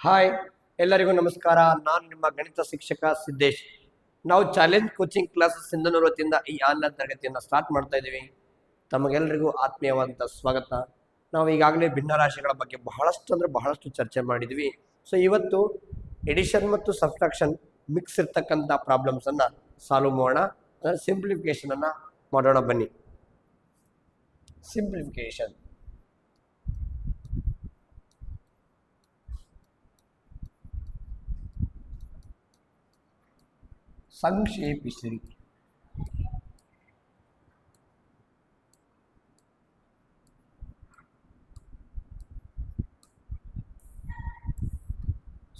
Hi, ಎಲ್ಲರಿಗೂ ನಮಸ್ಕಾರ. ನಾನು ನಿಮ್ಮ ಗಣಿತ ಶಿಕ್ಷಕ ಸಿದ್ದೇಶ್. ನಾವು ಚಾಲೆಂಜ್ ಕೋಚಿಂಗ್ ಕ್ಲಾಸಸ್ ಸಿಂಧನೂರು ವತಿಯಿಂದ ಈ ಆನ್ಲೈನ್ ತರಗತಿಯನ್ನು ಸ್ಟಾರ್ಟ್ ಮಾಡ್ತಾ ಇದ್ದೀವಿ. ತಮಗೆಲ್ಲರಿಗೂ ಆತ್ಮೀಯವಾದಂಥ ಸ್ವಾಗತ. ನಾವು ಈಗಾಗಲೇ ಭಿನ್ನರಾಶಿಗಳ ಬಗ್ಗೆ ಬಹಳಷ್ಟು ಚರ್ಚೆ ಮಾಡಿದ್ವಿ. ಸೊ ಇವತ್ತು ಎಡಿಷನ್ ಮತ್ತು ಸಬ್ಟ್ರಾಕ್ಷನ್ ಮಿಕ್ಸ್ ಇರ್ತಕ್ಕಂಥ ಪ್ರಾಬ್ಲಮ್ಸನ್ನು ಸಾಲ್ವ್ ಮಾಡೋಣ. ಸಿಂಪ್ಲಿಫಿಕೇಶನನ್ನು ಮಾಡೋಣ ಬನ್ನಿ. ಸಿಂಪ್ಲಿಫಿಕೇಶನ್ ಸಂಕ್ಷೇಪಿಸಿರಿ.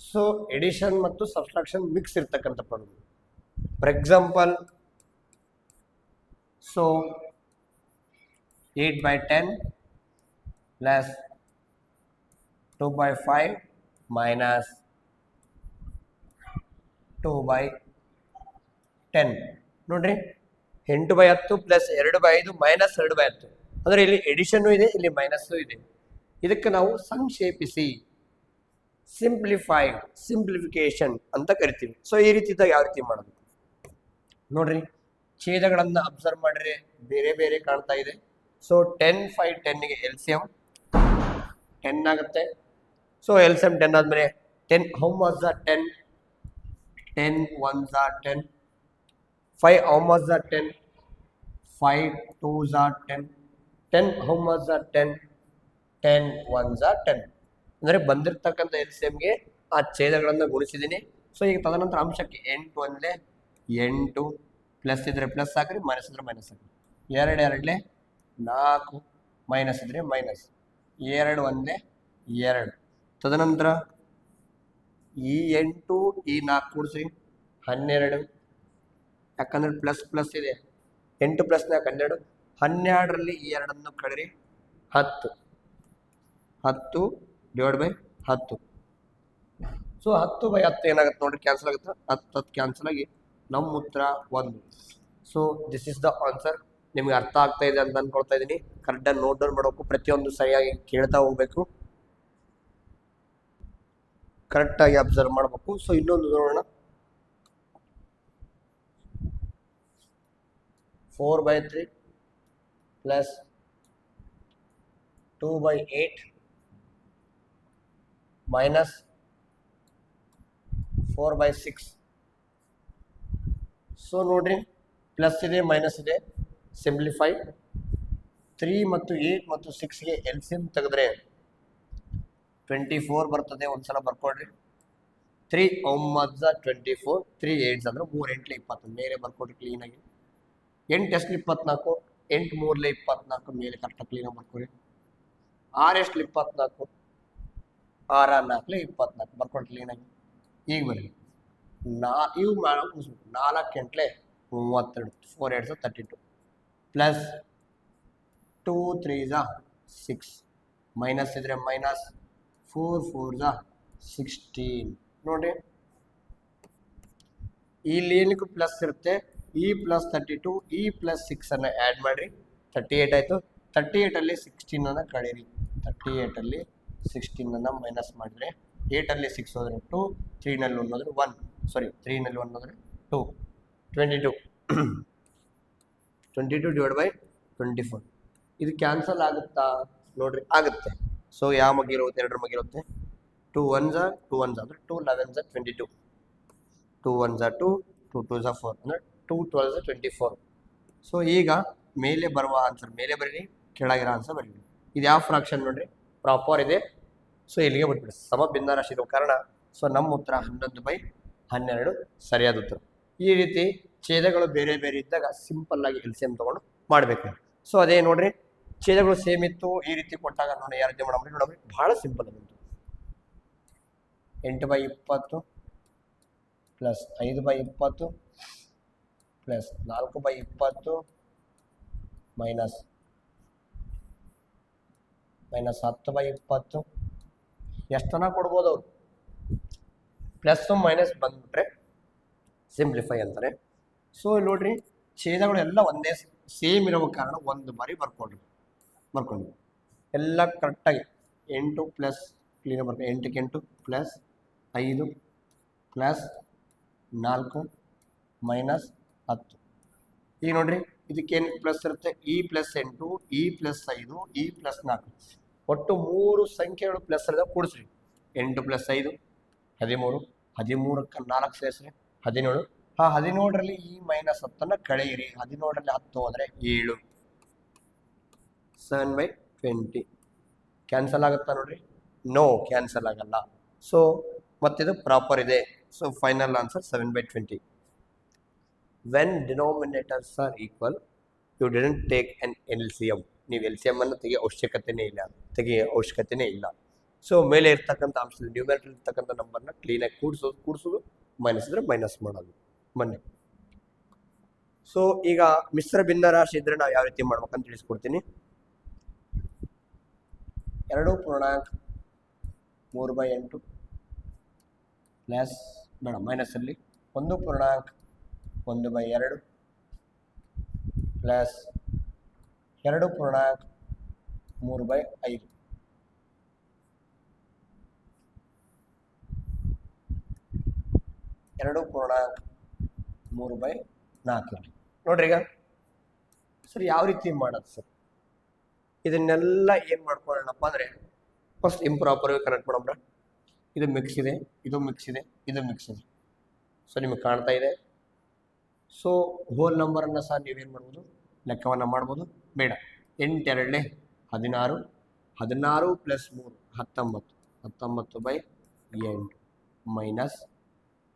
ಸೊ ಎಡಿಷನ್ ಮತ್ತು ಸಬ್ಟ್ರಾಕ್ಷನ್ ಮಿಕ್ಸ್ ಇರ್ತಕ್ಕಂಥ problem. For example, so 8/10 plus 2/5 minus 2/10. ನೋಡ್ರಿ, 8/10 ಪ್ಲಸ್ 2/5 ಮೈನಸ್ 2/10. ಅಂದರೆ ಇಲ್ಲಿ ಎಡಿಷನ್ನು ಇದೆ, ಇಲ್ಲಿ ಮೈನಸ್ಸು ಇದೆ. ಇದಕ್ಕೆ ನಾವು ಸಂಕ್ಷೇಪಿಸಿ ಸಿಂಪ್ಲಿಫಿಕೇಶನ್ ಅಂತ ಕರಿತೀವಿ. ಸೊ ಈ ರೀತಿ ಯಾವ ರೀತಿ ಮಾಡೋದು ನೋಡ್ರಿ. ಛೇದಗಳನ್ನು ಅಬ್ಸರ್ವ್ ಮಾಡಿದ್ರೆ ಬೇರೆ ಬೇರೆ ಕಾಣ್ತಾ ಇದೆ. ಸೊ 10, 5, 10ಗೆ LCM 10 ಆಗುತ್ತೆ. ಸೊ LCM 10 ಆದ್ಮೇಲೆ 10 how much are 10? 10 1s are 10. 5 how much are 10? 5 2s are 10. 10 how much are 10? 10 1s are 10. ಅಂದರೆ ಬಂದಿರತಕ್ಕಂಥ LCMಗೆ ಆ ಛೇದಗಳನ್ನು ಗುಣಿಸಿದ್ದೀನಿ. ಸೊ ಈಗ ತದನಂತರ ಅಂಶಕ್ಕೆ 8 ಅಂದರೆ 8, ಪ್ಲಸ್ ಇದ್ರೆ ಪ್ಲಸ್ ಹಾಕ್ರಿ, ಮೈನಸ್ ಇದ್ರೆ ಮೈನಸ್ ಹಾಕ್ರಿ. 2 2 4, ಮೈನಸ್ ಇದ್ರೆ ಮೈನಸ್. 2 1 2. ತದನಂತರ ಈ 8 ಈ 4 ಕೂಡಿಸಿ 12. ಯಾಕಂದ್ರೆ ಪ್ಲಸ್ ಪ್ಲಸ್ ಇದೆ. 8 + 4 12. 12ರಲ್ಲಿ ಈ 2 ಕಳೆರಿ 10. 10 / 10. ಸೊ 10/10 ಏನಾಗುತ್ತೆ ನೋಡ್ರಿ, ಕ್ಯಾನ್ಸಲ್ ಆಗುತ್ತೆ. 10 ಕ್ಯಾನ್ಸಲ್ ಆಗಿ ನಮ್ಮ ಉತ್ತರ 1. So this is the answer. ನಿಮ್ಗೆ ಅರ್ಥ ಆಗ್ತಾ ಇದೆ ಅಂತ ಅನ್ಕೊಳ್ತಾ ಇದ್ದೀನಿ. ಕರೆಕ್ಟಾಗಿ ನೋಟ್ ಡೌನ್ ಮಾಡಬೇಕು, ಪ್ರತಿಯೊಂದು ಸರಿಯಾಗಿ ಕೇಳ್ತಾ ಹೋಗ್ಬೇಕು, ಕರೆಕ್ಟಾಗಿ ಅಬ್ಸರ್ವ್ ಮಾಡಬೇಕು. ಸೊ ಇನ್ನೊಂದು ನೋಡೋಣ. 4/3 ಪ್ಲಸ್ 2/8 ಮೈನಸ್ 4/6. ಸೊ ನೋಡ್ರಿ, ಪ್ಲಸ್ ಇದೆ ಮೈನಸ್ ಇದೆ. ಸಿಂಪ್ಲಿಫೈ. 3 ಮತ್ತು 8 ಮತ್ತು 6ಗೆ LCM ತೆಗೆದ್ರೆ 24 ಬರ್ತದೆ. ಒಂದ್ಸಲ ಬರ್ಕೊಡ್ರಿ. 3 9 24, 3 8 ಅಂದ್ರೆ 3 8 20 ಮೇಲೆ ಬರ್ಕೊಡ್ರಿ ಕ್ಲೀನಾಗಿ. 8 ಎಷ್ಟು 24, 8 3 24 ಮೇಲೆ ಕರೆಕ್ಟಾಗಿ ಕ್ಲೀನಾಗಿ ಬರ್ಕೊಡ್ರಿ. 6 ಎಷ್ಟು 24, 6 4 24 ಬರ್ಕೊಡ್ರಿ ಕ್ಲೀನಾಗಿ. ಈಗ ಬರ್ರಿ, ಇವು 4 8 32, 4 8 32 ಪ್ಲಸ್ 2 3 6, ಮೈನಸ್ ಇದ್ರೆ ಮೈನಸ್, 4 4 16. ನೋಡ್ರಿ, ಇಲ್ಲಿ ಏನಕ್ಕೂ ಪ್ಲಸ್ ಇರುತ್ತೆ. ಈ ಪ್ಲಸ್ 32, ಈ ಪ್ಲಸ್ 6 ಅನ್ನ ಆ್ಯಡ್ ಮಾಡಿರಿ, 38 ಆಯಿತು. 38ಅಲ್ಲಿ 16 ಕಳೀರಿ. 38ಅಲ್ಲಿ 16 ಮೈನಸ್ ಮಾಡಿದ್ರೆ 8ಅಲ್ಲಿ 6 ಹೋದರೆ 2, 3ನಲ್ಲಿ 1 ಹೋದರೆ 1, ಸಾರಿ 3ನಲ್ಲಿ 1 ಹೋದರೆ 2, 22. 22 / 24. ಇದು ಕ್ಯಾನ್ಸಲ್ ಆಗುತ್ತಾ ನೋಡ್ರಿ? ಆಗುತ್ತೆ. ಸೊ ಯಾವ ಮಗಿರುತ್ತೆ? 2 ಮಗಿರುತ್ತೆ. 2 1s 2 1s ಅಂದರೆ 2 11s 22, 2 1s 2, 2 2s 4 ಅಂದರೆ 2 12s 24. ಸೊ ಈಗ ಮೇಲೆ ಬರುವ ಆನ್ಸರ್ ಮೇಲೆ ಬರೀರಿ, ಕೆಳಗಿರೋ ಆನ್ಸರ್ ಬರೀರಿ. ಇದು ಯಾವ ಫ್ರಾಕ್ಷನ್ ನೋಡ್ರಿ? ಪ್ರಾಪರ್ ಇದೆ. ಸೊ ಇಲ್ಲಿಗೆ ಬಿಟ್ಬಿಡಿ. ಸಮ ಭಿನ್ನರಾಶಿ ಇರೋ ಕಾರಣ ಸೊ ನಮ್ಮ ಉತ್ತರ 11/12 ಸರಿಯಾದ ಉತ್ತರ. ಈ ರೀತಿ ಛೇದಗಳು ಬೇರೆ ಬೇರೆ ಇದ್ದಾಗ ಸಿಂಪಲ್ ಆಗಿ LCM ತಗೊಂಡು ಮಾಡಬೇಕು. ಸೊ ಅದೇ ನೋಡ್ರಿ, ಛೇದಗಳು ಸೇಮ್ ಇತ್ತು, ಈ ರೀತಿ ಕೊಟ್ಟಾಗ ನೋಡಿ ಯಾವ ರೀತಿ ಮಾಡೋಣ ನೋಡಮ್ರಿ. ಭಾಳ ಸಿಂಪಲ್ ಅದಂತು. 8/20 ಪ್ಲಸ್ 5/20 ಪ್ಲಸ್ 4/20 ಮೈನಸ್ 10/20. ಎಷ್ಟನ್ನ ಕೊಡ್ಬೋದು ಅವರು? ಪ್ಲಸ್ ಮೈನಸ್ ಬಂದ್ಬಿಟ್ರೆ ಸಿಂಪ್ಲಿಫೈ ಅಂತಾರೆ. ಸೊ ನೋಡ್ರಿ, ಛೇದಗಳೆಲ್ಲ ಒಂದೇ ಸೇಮ್ ಇರೋ ಕಾರಣ ಒಂದು ಬಾರಿ ಬರ್ಕೊಂಡು ಎಲ್ಲ ಕರೆಕ್ಟಾಗಿ 8 ಪ್ಲಸ್ ಕ್ಲೀನಾಗಿ ಬರ್ತದೆ. 8ಕ್ಕೆ 8 ಪ್ಲಸ್ 5 ಪ್ಲಸ್ 4 ಮೈನಸ್ 10. ಈಗ ನೋಡ್ರಿ ಇದಕ್ಕೇನು ಪ್ಲಸ್ ಇರುತ್ತೆ, E plus 8, E plus 5, E plus 4, ಒಟ್ಟು 3 ಸಂಖ್ಯೆಗಳು ಪ್ಲಸ್ ಇರೋದ ಕೂಡಿಸ್ರಿ. 8 ಪ್ಲಸ್ 5 13, 13ಕ್ಕೆ 4 ಸೇರಿಸ್ರಿ 17. ಆ 17ರಲ್ಲಿ ಈ ಮೈನಸ್ 10 ಕಳೆಯಿರಿ. 17ರಲ್ಲಿ 10 ಹೋದರೆ 7. 7/20 ಕ್ಯಾನ್ಸಲ್ ಆಗುತ್ತಾ ನೋಡ್ರಿ? ನೋ, ಕ್ಯಾನ್ಸಲ್ ಆಗಲ್ಲ. ಸೊ ಮತ್ತಿದು ಪ್ರಾಪರ್ ಇದೆ. So final answer 7/20. When denominators are equal you didn't take an LCM. ನೀವು LCM ಅನ್ನು ತೆಗೆಯೋ ಅವಶ್ಯಕತೆನೇ ಇಲ್ಲ. ಸೊ ಮೇಲೆ ಇರ್ತಕ್ಕಂಥ ಅಂಶದಲ್ಲಿ ನ್ಯೂಮೆರಿಕಲ್ ಇರ್ತಕ್ಕಂಥ ನಂಬರ್ನ ಕ್ಲೀನಾಗಿ ಕೂಡಿಸೋದು, ಮೈನಸ್ ಇದ್ರೆ ಮೈನಸ್ ಮಾಡೋದು. ಬನ್ನಿ. ಸೊ ಈಗ ಮಿಶ್ರ ಭಿನ್ನರಾಶಿ ಇದ್ರೆ ನಾವು ಯಾವ ರೀತಿ ಮಾಡ್ಬೇಕಂತ ತಿಳಿಸ್ಕೊಡ್ತೀನಿ. 2.3/8 ಪ್ಲಸ್ ಬೇಡ ಮೈನಸಲ್ಲಿ 1.1/2 ಪ್ಲಸ್ 2.3/5 2.3/4. ನೋಡ್ರಿ ಈಗ ಸರ್ ಯಾವ ರೀತಿ ಮಾಡೋದು ಸರ್? ಇದನ್ನೆಲ್ಲ ಏನು ಮಾಡ್ಕೊಳ್ಳೋಣಪ್ಪ ಅಂದರೆ ಫಸ್ಟ್ ಇಂಪ್ರಾಪರ್ ಕನೆಕ್ಟ್ ಮಾಡೋಣ. ಇದು ಮಿಕ್ಸ್ ಇದೆ, ಇದು ಮಿಕ್ಸ್ ಇದೆ, ಇದು ಮಿಕ್ಸ್ ಇದೆ. ಸೊ ನಿಮಗೆ ಕಾಣ್ತಾ ಇದೆ. ಸೊ ಹೋಲ್ ನಂಬರನ್ನು ಸಹ ನೀವೇನು ಮಾಡ್ಬೋದು, ಲೆಕ್ಕವನ್ನು ಮಾಡ್ಬೋದು. ಬೇಡ 8 2 16, 16 ಪ್ಲಸ್ 3 19, 19/8 ಮೈನಸ್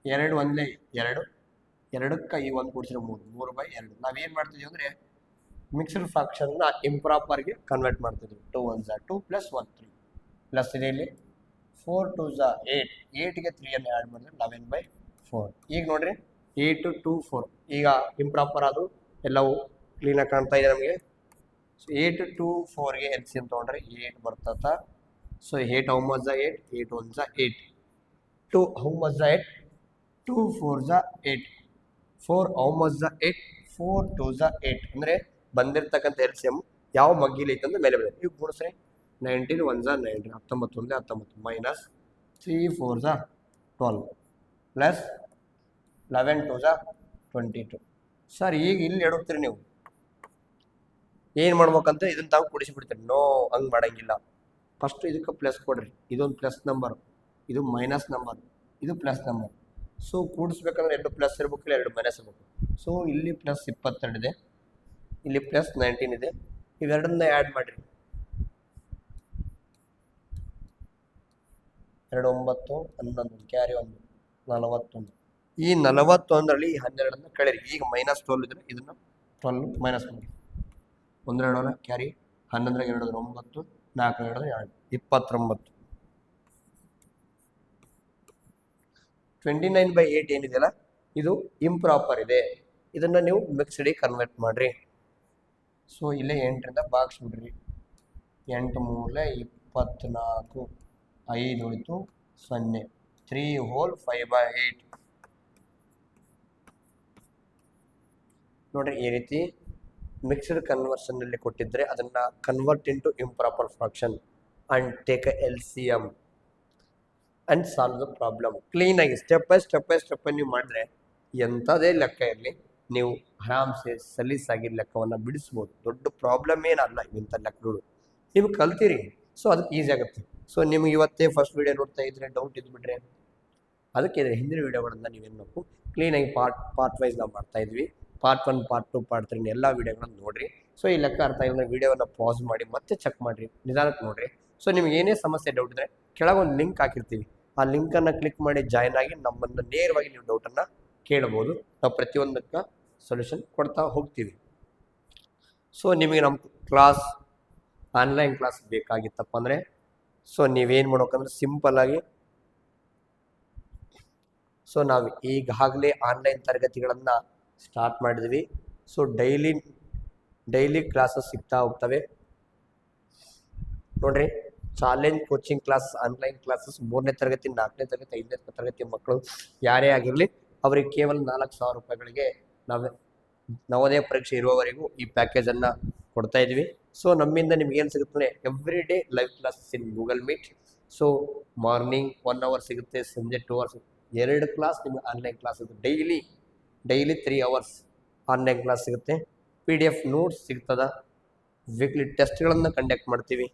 2 1 2, 2ಕ್ಕೆ ಈ 1 ಕೂಡಿಸಿದ್ರೆ 3, 3/2. ನಾವೇನು ಮಾಡ್ತಿದ್ದೀವಿ ಅಂದರೆ ಮಿಕ್ಸ್ಡ್ ಫ್ರಾಕ್ಷನ್ನ ಇಂಪ್ರಾಪರ್ಗೆ ಕನ್ವರ್ಟ್ ಮಾಡ್ತಿದ್ವಿ. 2 1 2 ಪ್ಲಸ್ 1 3 ಪ್ಲಸ್ ಇದೆ ಇಲ್ಲಿ 4 2 8, 8ಗೆ 3 ಆ್ಯಡ್ ಮಾಡಿದ್ರೆ 11/4. ಈಗ ನೋಡ್ರಿ 8 2 4 ಈಗ ಇಂಪ್ರಾಪರ್ ಅದು ಎಲ್ಲವೂ ಕ್ಲೀನಾಗಿ ಕಾಣ್ತಾ ಇದೆ ನಮಗೆ. ಸೊ 8 2 4ಗೆ LCM ತೊಗೊಂಡ್ರೆ 8 ಬರ್ತದ. So 8 how much 8, 8 1 8, 2 how much 8, 2 4 8, 4 how much 8, 4 2 8. ಅಂದರೆ ಬಂದಿರ್ತಕ್ಕಂಥ LCM ಯಾವ ಮಗ್ಗಿಲಿ ಐತಂದ್ರೆ ಮೇಲೆ ಬರುತ್ತೆ. ಈಗ ಗುಣಿಸ್ರಿ 19 1 9, 19 1 19 ಮೈನಸ್ 3 4 12 ಪ್ಲಸ್ 11 2 22. ಸರ್ ಈಗ ಇಲ್ಲಿ ಎಡುತ್ತೀರಿ ನೀವು ಏನು ಮಾಡ್ಬೇಕಂತ ಇದನ್ನು ತಾವು ಕೂಡಿಸಿಬಿಡ್ತೀರಿ. ನೋ, ಹಂಗೆ ಮಾಡೋಂಗಿಲ್ಲ. ಫಸ್ಟ್ ಇದಕ್ಕೆ ಪ್ಲಸ್ ಕೊಡ್ರಿ. ಇದೊಂದು ಪ್ಲಸ್ ನಂಬರ್, ಇದು ಮೈನಸ್ ನಂಬರ್, ಇದು ಪ್ಲಸ್ ನಂಬರ್. ಸೊ ಕೂಡಿಸ್ಬೇಕಂದ್ರೆ 2 ಪ್ಲಸ್ ಇರಬೇಕಿಲ್ಲ 2 ಮೈನಸ್ ಇರಬೇಕು. ಸೊ ಇಲ್ಲಿ ಪ್ಲಸ್ 22 ಇದೆ, ಇಲ್ಲಿ ಪ್ಲಸ್ 19 ಇದೆ. ಇವೆರಡನ್ನ ಆ್ಯಡ್ ಮಾಡಿರಿ. 2 9 11 ಕ್ಯಾರಿ 1 41. ಈ 41ರಲ್ಲಿ 12 ಕಳೆರಿ. ಈಗ ಮೈನಸ್ 12 ಇದ್ರೆ ಇದನ್ನು 12 ಮೈನಸ್ ಮಾಡಿ. 1 2 ಕ್ಯಾರಿ 11 2 9, 4 2 29. 29/8 ಏನಿದೆಯಲ್ಲ ಇದು ಇಂಪ್ರಾಪರ್ ಇದೆ. ಇದನ್ನು ನೀವು ಮಿಕ್ಸ್ಡಿ ಕನ್ವರ್ಟ್ ಮಾಡಿರಿ. ಸೊ ಇಲ್ಲೇ 8ರಿಂದ ಭಾಗಿಸ್ಬಿಡ್ರಿ. 8 3 24, 5 ಉಳಿತು 0, 3 ಹೋಲ್ 5/8. ನೋಡ್ರಿ ಈ ರೀತಿ ಮಿಕ್ಸ್ಡ್ ಕನ್ವರ್ಷನ್ನಲ್ಲಿ ಕೊಟ್ಟಿದ್ರೆ ಅದನ್ನು convert into improper fraction and take A LCM and solve the problem. ಕ್ಲೀನಾಗಿ ಸ್ಟೆಪ್ ಬೈ ಸ್ಟೆಪ್ ನೀವು ಮಾಡಿದ್ರೆ ಎಂಥದೇ ಲೆಕ್ಕ ಇರಲಿ ನೀವು ಆರಾಮ್ಸೆ ಸಲೀಸಾಗಿ ಲೆಕ್ಕವನ್ನು ಬಿಡಿಸ್ಬೋದು. ದೊಡ್ಡ ಪ್ರಾಬ್ಲಮ್ ಏನಲ್ಲ ಇಂಥ ಲೆಕ್ಕಗಳು ನೀವು ಕಲ್ತೀರಿ. ಸೊ ಅದಕ್ಕೆ ಈಸಿ ಆಗುತ್ತೆ. ಸೊ ನಿಮ್ಗೆ ಇವತ್ತೇ ಫಸ್ಟ್ ವೀಡಿಯೋ ನೋಡ್ತಾ ಇದ್ರೆ ಡೌಟ್ ಇದ್ಬಿಟ್ರೆ ಅದಕ್ಕೆ ಹಿಂದಿನ ವೀಡಿಯೋಗಳನ್ನು ನೀವೇನು ಮಾಡಬೇಕು, ಕ್ಲೀನಾಗಿ ಪಾರ್ಟ್ ವೈಸ್ ನಾವು ಮಾಡ್ತಾ ಇದ್ವಿ. ಪಾರ್ಟ್ 1 ಪಾರ್ಟ್ 2 ಪಾರ್ಟ್ 3 ಎಲ್ಲ ವೀಡಿಯೋಗಳನ್ನು ನೋಡಿರಿ. ಸೊ ಈ ಲೆಕ್ಕ ಅರ್ಥ ಆಗಿದ್ರೆ ವೀಡಿಯೋವನ್ನು ಪಾಸ್ ಮಾಡಿ ಮತ್ತೆ ಚೆಕ್ ಮಾಡಿರಿ, ನಿಧಾನಕ್ಕೆ ನೋಡಿರಿ. ಸೊ ನಿಮ್ಗೆ ಏನೇ ಸಮಸ್ಯೆ ಡೌಟ್ ಇದ್ದರೆ ಕೆಳಗೊಂದು ಲಿಂಕ್ ಹಾಕಿರ್ತೀವಿ, ಆ ಲಿಂಕನ್ನು ಕ್ಲಿಕ್ ಮಾಡಿ ಜಾಯ್ನ್ ಆಗಿ ನಮ್ಮನ್ನು ನೇರವಾಗಿ ನೀವು ಡೌಟನ್ನು ಕೇಳ್ಬೋದು. ನಾವು ಪ್ರತಿಯೊಂದಕ್ಕೆ ಸೊಲ್ಯೂಷನ್ ಕೊಡ್ತಾ ಹೋಗ್ತೀವಿ. ಸೊ ನಿಮಗೆ ನಮ್ಮ ಕ್ಲಾಸ್ ಆನ್ಲೈನ್ ಕ್ಲಾಸ್ ಬೇಕಾಗಿತ್ತಪ್ಪ ಅಂದರೆ ಸೊ ನೀವೇನು ಮಾಡ್ಬೇಕಂದ್ರೆ ಸಿಂಪಲ್ಲಾಗಿ ಸೊ ನಾವು ಈಗಾಗಲೇ ಆನ್ಲೈನ್ ತರಗತಿಗಳನ್ನು ಸ್ಟಾರ್ಟ್ ಮಾಡಿದ್ವಿ. ಸೊ ಡೈಲಿ ಕ್ಲಾಸಸ್ ಸಿಗ್ತಾ ಹೋಗ್ತವೆ ನೋಡ್ರಿ. Challenge coaching class, online classes 3ನೇ ತರಗತಿ, 4ನೇ ತರಗತಿ, 5ನೇ ತರಗತಿ ಮಕ್ಕಳು ಯಾರೇ ಆಗಿರಲಿ ಅವರಿಗೆ ಕೇವಲ 4,000 ರೂಪಾಯಿಗಳಿಗೆ ನಾವು ನವೋದಯ ಪರೀಕ್ಷೆ ಇರುವವರೆಗೂ ಈ ಪ್ಯಾಕೇಜನ್ನು ಕೊಡ್ತಾ ಇದ್ವಿ. ಸೊ ನಮ್ಮಿಂದ ನಿಮ್ಗೆ ಏನು ಸಿಗುತ್ತೆ ಅಂದರೆ every day live classes in Google Meet. So morning 1 hour ಸಿಗುತ್ತೆ, ಸಂಜೆ 2 ಅವರ್ಸ್, 2 ಕ್ಲಾಸ್ ನಿಮಗೆ ಆನ್ಲೈನ್ ಕ್ಲಾಸ್ ಇರುತ್ತೆ. ಡೈಲಿ 3 ಅವರ್ಸ್ ಆನ್ಲೈನ್ ಕ್ಲಾಸ್ ಸಿಗುತ್ತೆ. PDF ನೋಟ್ಸ್ ಸಿಗ್ತದ. ವೀಕ್ಲಿ ಟೆಸ್ಟ್ಗಳನ್ನು ಕಂಡಕ್ಟ್ ಮಾಡ್ತೀವಿ.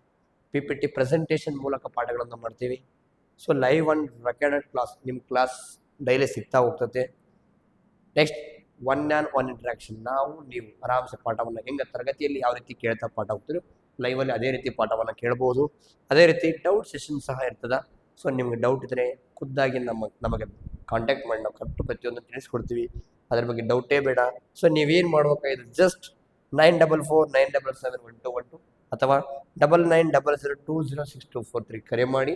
PPT ಪ್ರೆಸೆಂಟೇಷನ್ ಮೂಲಕ ಪಾಠಗಳನ್ನು ಮಾಡ್ತೀವಿ. So live and recorded class ನಿಮ್ಮ ಕ್ಲಾಸ್ ಡೈಲಿ ಸಿಗ್ತಾ ಹೋಗ್ತದೆ. ನೆಕ್ಸ್ಟ್ 1-on-1 ಇಂಟ್ರಾಕ್ಷನ್, ನಾವು ನೀವು ಆರಾಮ್ಸೆ ಪಾಠವನ್ನು ಹೆಂಗೆ ತರಗತಿಯಲ್ಲಿ ಯಾವ ರೀತಿ ಕೇಳ್ತಾ ಪಾಠ ಹೋಗ್ತೀರೋ ಲೈವಲ್ಲಿ ಅದೇ ರೀತಿ ಪಾಠವನ್ನು ಕೇಳ್ಬೋದು. ಅದೇ ರೀತಿ ಡೌಟ್ ಸೆಷನ್ ಸಹ ಇರ್ತದೆ. ಸೊ ನಿಮಗೆ ಡೌಟ್ ಇದ್ದರೆ ಖುದ್ದಾಗಿ ನಮಗೆ ಕಾಂಟ್ಯಾಕ್ಟ್ ಮಾಡಿ, ನಾವು ಕರೆಕ್ಟು ಪ್ರತಿಯೊಂದು ತಿಳಿಸ್ಕೊಡ್ತೀವಿ. ಅದ್ರ ಬಗ್ಗೆ ಡೌಟೇ ಬೇಡ. ಸೊ ನೀವೇನು ಮಾಡ್ಬೇಕಾಗಿದೆ, ಜಸ್ಟ್ 9449771212 ಅಥವಾ 9900206243 ಕರೆ ಮಾಡಿ.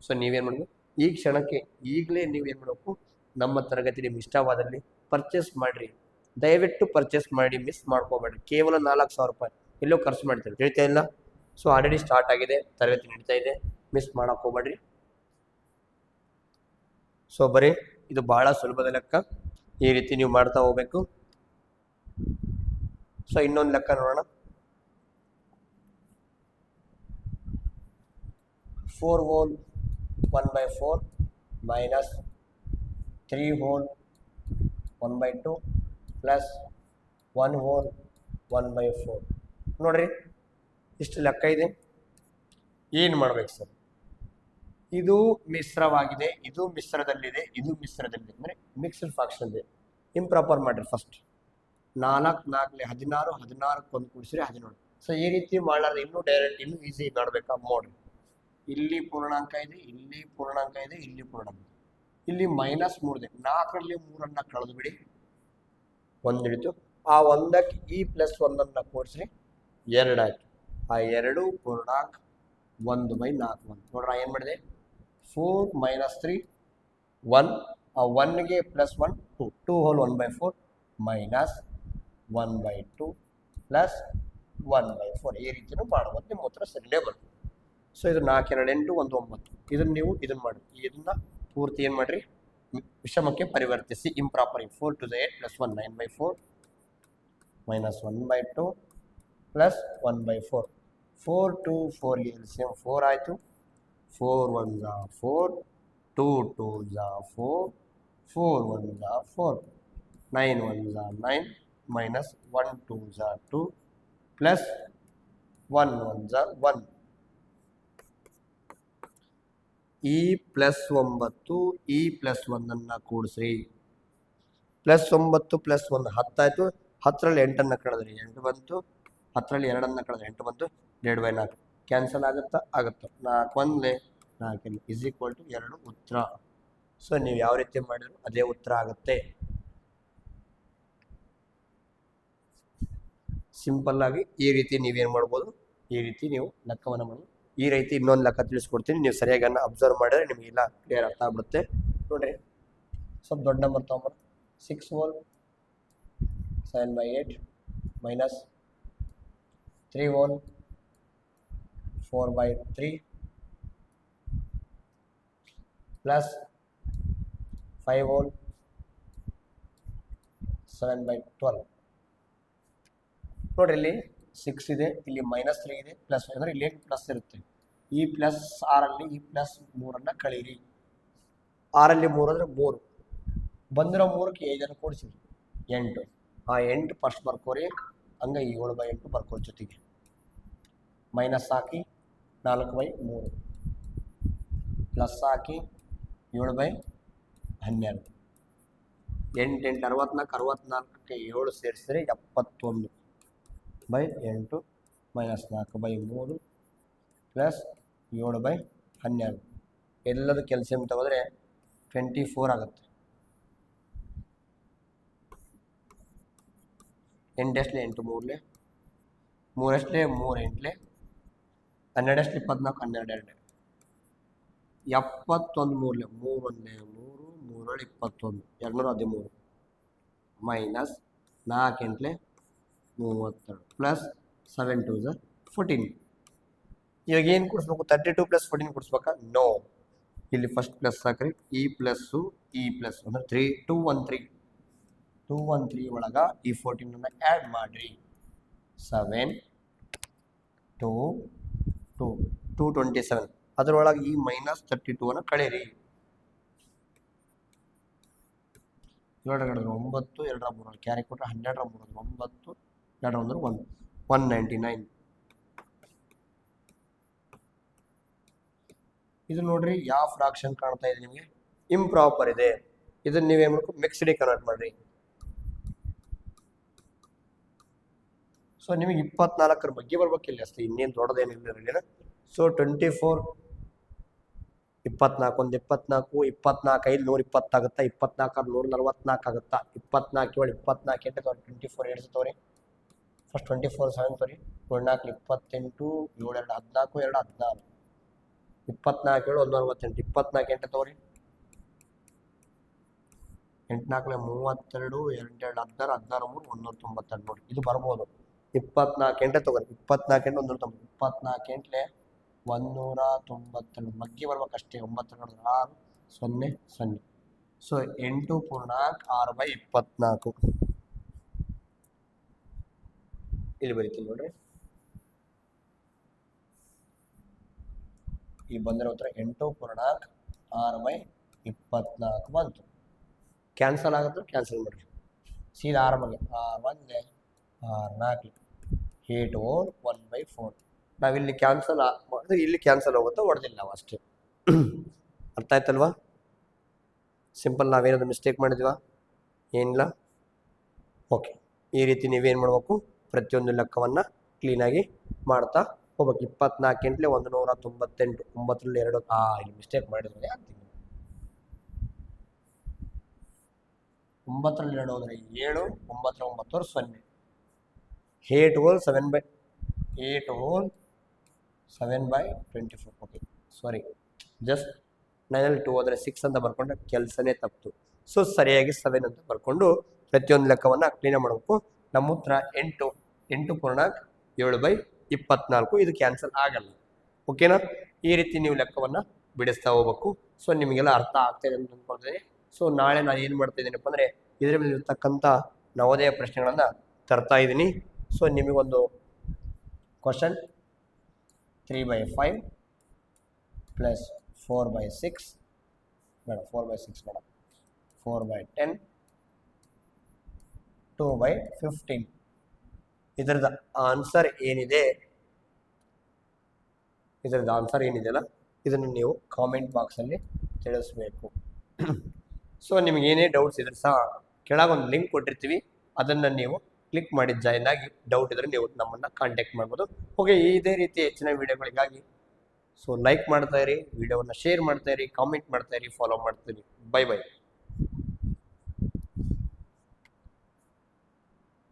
ಸೊ ನೀವೇನು ಮಾಡಬೇಕು, ಈ ಕ್ಷಣಕ್ಕೆ ಈಗಲೇ ನೀವೇನು ಮಾಡಬೇಕು, ನಮ್ಮ ತರಗತಿ ನಿಮ್ಗೆ ಇಷ್ಟವಾದಲ್ಲಿ ಪರ್ಚೇಸ್ ಮಾಡಿರಿ. ದಯವಿಟ್ಟು ಪರ್ಚೇಸ್ ಮಾಡಿ, ಮಿಸ್ ಮಾಡ್ಕೋಬೇಡ್ರಿ. ಕೇವಲ 4,000 ರೂಪಾಯಿ ಎಲ್ಲೋ ಖರ್ಚು ಮಾಡ್ತೀರಿ, ತಿಳಿತಾ ಇಲ್ಲ. ಸೊ ಆಲ್ರೆಡಿ ಸ್ಟಾರ್ಟ್ ಆಗಿದೆ, ತರಗತಿ ನಡೀತಾ ಇದೆ, ಮಿಸ್ ಮಾಡೋಕೆ ಹೋಗ್ಬೇಡ್ರಿ. ಸೊ ಬರೀ ಇದು ಭಾಳ ಸುಲಭದ ಲೆಕ್ಕ, ಈ ರೀತಿ ನೀವು ಮಾಡ್ತಾ ಹೋಗ್ಬೇಕು. ಸೊ ಇನ್ನೊಂದು ಲೆಕ್ಕ ನೋಡೋಣ. 4 whole 1/4 minus 3 whole 1/2 plus 1 whole 1/4. ನೋಡ್ರಿ, ಇಷ್ಟು ಲೆಕ್ಕ ಇದೆ. ಏನು ಮಾಡ್ಬೇಕು ಸರ್? ಇದು ಮಿಶ್ರವಾಗಿದೆ, ಇದು ಮಿಶ್ರದಲ್ಲಿದೆ, ಇದು ಮಿಶ್ರದಲ್ಲಿದೆ, ಅಂದರೆ ಮಿಕ್ಸ್ಡ್ ಫ್ರಾಕ್ಷನ್ ಇದೆ. ಇಂಪ್ರಾಪರ್ ಮಾಡಿರಿ. ಫಸ್ಟ್ 4 4 16, 16 ಒಂದು ಕೂಡಿಸ್ರಿ 17. ಸೊ ಈ ರೀತಿ ಮಾಡಲಾರ್ದು ಇನ್ನೂ ಡೈರೆಕ್ಟ್ ಇನ್ನೂ ಈಸಿ ಮಾಡಬೇಕಾ ನೋಡ್ರಿ. ಇಲ್ಲಿ ಪೂರ್ಣಾಂಕ ಇದೆ, ಇಲ್ಲಿ ಪೂರ್ಣಾಂಕ ಇದೆ, ಇಲ್ಲಿ ಪೂರ್ಣಾಂಕ, ಇಲ್ಲಿ -3 ಇದೆ. 4ರಲ್ಲಿ 3 ಕಳೆದು ಬಿಡಿ, 1 ಹಿಡಿತು. ಆ 1ಕ್ಕೆ ಈ +1 ಕೂಡಿಸ್ರಿ, 2 ಆಯಿತು. ಆ 2 ಪೂರ್ಣಾಂಕ 1/4 ನೋಡ್ರಿ. ಏನು ಮಾಡಿದೆ, 4 - 3 1, ಆ 1ಗೆ +1 2, 2 whole 1/4 minus 1/2 plus 1/4. ಈ ರೀತಿಯೂ ಮಾಡ್ಬೋದು, ನಿಮ್ಮ ಉತ್ತರ ಸರಿಯೇ ಬರ್ತದೆ. ಸೊ ಇದು 4 2 8 1 9. ಇದನ್ನು ನೀವು ಇದನ್ನು ಮಾಡಿ, ಇದನ್ನು ಪೂರ್ತಿ ಏನು ಮಾಡಿರಿ, ವಿಷಮಕ್ಕೆ ಪರಿವರ್ತಿಸಿ. Improper 4 to the 8 plus 1 9/4 minus 1/2 plus 1/4. 4 2 4 LCM 4 ಆಯಿತು. 4 1 4, 2 2 4, 4 1 4, 9 1 9 minus 1 2 2 plus 1 1 1. ಈ +9 ಈ +1 ಕೂಡಿಸ್ರಿ. +9 +1 10 ಆಯಿತು. 10ರಲ್ಲಿ 8 ಕಳೆದ್ರಿ 8 ಬಂತು. 10ರಲ್ಲಿ 2 ಕಳೆದ್ರೆ 8 ಬಂತು. 2/4 ಕ್ಯಾನ್ಸಲ್ ಆಗುತ್ತಾ? ಆಗುತ್ತೆ. 4 1 4 ಇಸ್ ಈಕ್ವಲ್ ಟು 2 ಉತ್ತರ. ಸೊ ನೀವು ಯಾವ ರೀತಿ ಮಾಡಿದ್ರು ಅದೇ ಉತ್ತರ ಆಗುತ್ತೆ. ಸಿಂಪಲ್ ಆಗಿ ಈ ರೀತಿ ನೀವೇನು ಮಾಡ್ಬೋದು, ಈ ರೀತಿ ನೀವು ಲೆಕ್ಕವನ್ನು ಮಾಡ್ಬೋದು. ಈ ರೀತಿ ಇನ್ನೊಂದು ಲೆಕ್ಕ ತಿಳಿಸ್ಕೊಡ್ತೀನಿ, ನೀವು ಸರಿಯಾಗಿ ಅಬ್ಸರ್ವ್ ಮಾಡಿದ್ರೆ ನಿಮಗೆಲ್ಲ ಕ್ಲಿಯರ್ ಅರ್ಥ ಆಗ್ಬಿಡುತ್ತೆ. ನೋಡಿರಿ, ಸ್ವಲ್ಪ ದೊಡ್ಡ number ತೊಗೊಂಬ. 6 whole 7/8 minus 3 whole 4/3 plus 5 whole 7/12. ನೋಡ್ರಿ, ಇಲ್ಲಿ 6 ಇದೆ, ಇಲ್ಲಿ -3 ಇದೆ, ಪ್ಲಸ್ ಅಂದರೆ ಇಲ್ಲಿ ಪ್ಲಸ್ ಇರುತ್ತೆ. ಈ +6ರಲ್ಲಿ ಈ +3 ಕಳೀರಿ. 6ರಲ್ಲಿ 3 ಅಂದರೆ 3 ಬಂದಿರೋ 3ಕ್ಕೆ 5 ಕೂಡಿಸಿರಿ 8. ಆ 8 ಫಸ್ಟ್ ಬರ್ಕೋರಿ, ಹಂಗೆ 7/8 ಬರ್ಕೊಳ್ಳಿ. ಜೊತೆಗೆ ಮೈನಸ್ ಹಾಕಿ 4/3 ಪ್ಲಸ್ ಹಾಕಿ 7/12. 8 8 64, 64ಕ್ಕೆ 7 ಸೇರಿಸಿದ್ರೆ 71/8 minus 4/3 ಪ್ಲಸ್ 7/12. ಎಲ್ಲದೂ ಕೆಲ್ಸಿಯಂ ತಗೋದ್ರೆ 24 ಆಗುತ್ತೆ. 8 ಎಷ್ಟಲೆ 8 3ಲೆ 3 ಎಷ್ಟಲೆ 3 8ಲೆ 12 ಎಷ್ಟಲೆ 24 12 71 3ಲೆ 3 1 3 3 21 213 ಮೈನಸ್ 4 8ಲೆ 32 ಪ್ಲಸ್ 7 2 14. ಇವಾಗ ಏನು ಕೂಡಿಸ್ಬೇಕು, 32 + 14 ಕೂಡಿಸ್ಬೇಕಾ? ನೋ. ಇಲ್ಲಿ ಫಸ್ಟ್ ಪ್ಲಸ್ ಹಾಕ್ರಿ, ಈ ಪ್ಲಸ್ಸು ಈ ಪ್ಲಸ್ ಅಂದರೆ 213 ಒಳಗೆ ಈ 14 ಆ್ಯಡ್ ಮಾಡಿರಿ. 7 2 2 227 ಅದರೊಳಗೆ ಈ -32 ಅನ್ನು ಕಳೀರಿ. 7 ರ 9, 2 ರ 3 ಕ್ಯಾರಿ ಕೊಟ್ಟರೆ 12 ರ 3 9, 2 ರ 1 199. ಇದು ನೋಡ್ರಿ ಯಾವ ಫ್ರಾಕ್ಷನ್ ಕಾಣ್ತಾ ಇದೆ ನಿಮಗೆ, ಇಂಪ್ರಾಪರ್ ಇದೆ. ಇದನ್ನ ನೀವೇನ್ ಮಾಡಬೇಕು, ಮಿಕ್ಸ್ಡ್ ಕನ್ವರ್ಟ್ ಮಾಡ್ರಿ. ಸೊ ನಿಮಗೆ 24ರ ಬಗ್ಗೆ ಬರ್ಬೇಕಿಲ್ಲ ಅಷ್ಟೇ, ಇನ್ನೇನು ದೊಡ್ಡದೇನಿಲ್ಲ. ಸೊ 24 24 1 24 24 5 120 ಆಗುತ್ತಾ, 24 144 ಆಗುತ್ತಾ, 24 7 24 8 24 8 ತೋರಿ. ಫಸ್ಟ್ 24 7 ತೋರಿ, 4 28 7 2 14 2 16 24 7 168 24 8 ತೋರಿ, 8 4 32 2 2 16 16 3 192 ನೋಡಿ, ಇದು ಬರ್ಬೋದು. 24 8 ತಗೋರಿ, 24 8 190, 24 8 192 ಮಗ್ಗಿ ಬರ್ಬೇಕಷ್ಟೇ. 9 6 0 0. ಸೊ 8.6/24 ಇಲ್ಲಿ ಬರೀತೀನಿ ನೋಡ್ರಿ. ಈ ಬಂದಿರೋ ಉತ್ತರ 8.6/24 ಬಂತು. ಕ್ಯಾನ್ಸಲ್ ಆಗುತ್ತೆ, ಕ್ಯಾನ್ಸಲ್ ಮಾಡಿರಿ. ಸೀದಾ 6 ಬಗ್ಗೆ 1 4 8 1/4. ನಾವಿಲ್ಲಿ ಕ್ಯಾನ್ಸಲ್ ಮಾಡಿದ್ರೆ ಇಲ್ಲಿ ಕ್ಯಾನ್ಸಲ್ ಹೋಗುತ್ತೋ, ಹೊಡೆದಿಲ್ಲ ನಾವು ಅಷ್ಟೇ. ಅರ್ಥ ಆಯ್ತಲ್ವಾ? ಸಿಂಪಲ್. ನಾವೇನಾದ್ರು ಮಿಸ್ಟೇಕ್ ಮಾಡಿದ್ವಾ? ಏನಿಲ್ಲ. ಓಕೆ, ಈ ರೀತಿ ನೀವೇನು ಮಾಡಬೇಕು, ಪ್ರತಿಯೊಂದು ಲೆಕ್ಕವನ್ನು ಕ್ಲೀನಾಗಿ ಮಾಡ್ತಾ ಹೋಗ್ಬೇಕು. 24 8 198, 9ರಲ್ಲಿ 2 ಇಲ್ಲಿ ಮಿಸ್ಟೇಕ್ ಮಾಡಿದ್ರೆ ಆಗ್ತೀನಿ. 9ರಲ್ಲಿ 2 ಹೋದರೆ 7, 9 9 0. 8 whole 7/24. ಓಕೆ, ಸಾರಿ, ಜಸ್ಟ್ 9ರಲ್ಲಿ 2 ಹೋದರೆ 6 ಅಂತ ಬರ್ಕೊಂಡ್ರೆ ಕೆಲಸನೇ ತಪ್ಪಿತು. ಸೊ ಸರಿಯಾಗಿ 7 ಅಂತ ಬರ್ಕೊಂಡು ಪ್ರತಿಯೊಂದು ಲೆಕ್ಕವನ್ನು ಕ್ಲೀನಾಗಿ ಮಾಡಬೇಕು. ನಮ್ಮ ಉತ್ತರ 8.7/24. ಇದು ಕ್ಯಾನ್ಸಲ್ ಆಗಲ್ಲ. ಓಕೆನಾ? ಈ ರೀತಿ ನೀವು ಲೆಕ್ಕವನ್ನು ಬಿಡಿಸ್ತಾ ಹೋಗ್ಬೇಕು. ಸೊ ನಿಮಗೆಲ್ಲ ಅರ್ಥ ಆಗ್ತಾಯಿದೆ ಅಂತ ಅಂದ್ಕೊಳ್ತೀನಿ. ಸೊ ನಾಳೆ ನಾನು ಏನು ಮಾಡ್ತಾ ಇದ್ದೀನಪ್ಪ ಅಂದರೆ, ಇದರ ಮೇಲೆ ಇರ್ತಕ್ಕಂಥ ನವೋದಯ ಪ್ರಶ್ನೆಗಳನ್ನು ತರ್ತಾ ಇದ್ದೀನಿ. ಸೊ ನಿಮಗೊಂದು ಕ್ವಶನ್ 3/5 ಪ್ಲಸ್ 4/6 ಬೇಡ, 4/6 ಬೇಡ, 4/10 2/15. ಇದರದ ಆನ್ಸರ್ ಏನಿದೆಯಲ್ಲ ಇದನ್ನು ನೀವು ಕಾಮೆಂಟ್ ಬಾಕ್ಸಲ್ಲಿ ತಿಳಿಸ್ಬೇಕು. ಸೊ ನಿಮಗೆ ಏನೇ ಡೌಟ್ಸ್ ಇದ್ರೆ ಸಹ ಕೆಳಗೊಂದು ಲಿಂಕ್ ಕೊಟ್ಟಿರ್ತೀವಿ, ಅದನ್ನು ನೀವು ಕ್ಲಿಕ್ ಮಾಡಿ ಜಾಯಿನ್ ಆಗಿ ಡೌಟ್ ಇದ್ದರೆ ನೀವು ನಮ್ಮನ್ನು ಕಾಂಟ್ಯಾಕ್ಟ್ ಮಾಡ್ಬೋದು. ಓಕೆ, ಇದೇ ರೀತಿ ಹೆಚ್ಚಿನ ವಿಡಿಯೋಗಳಿಗಾಗಿ ಸೊ ಲೈಕ್ ಮಾಡ್ತಾ ಇರಿ, ವಿಡಿಯೋವನ್ನು ಶೇರ್ ಮಾಡ್ತಾ ಇರಿ, ಕಾಮೆಂಟ್ ಮಾಡ್ತಾ ಇರಿ, ಫಾಲೋ ಮಾಡ್ತಾ ಇರಿ. Bye bye.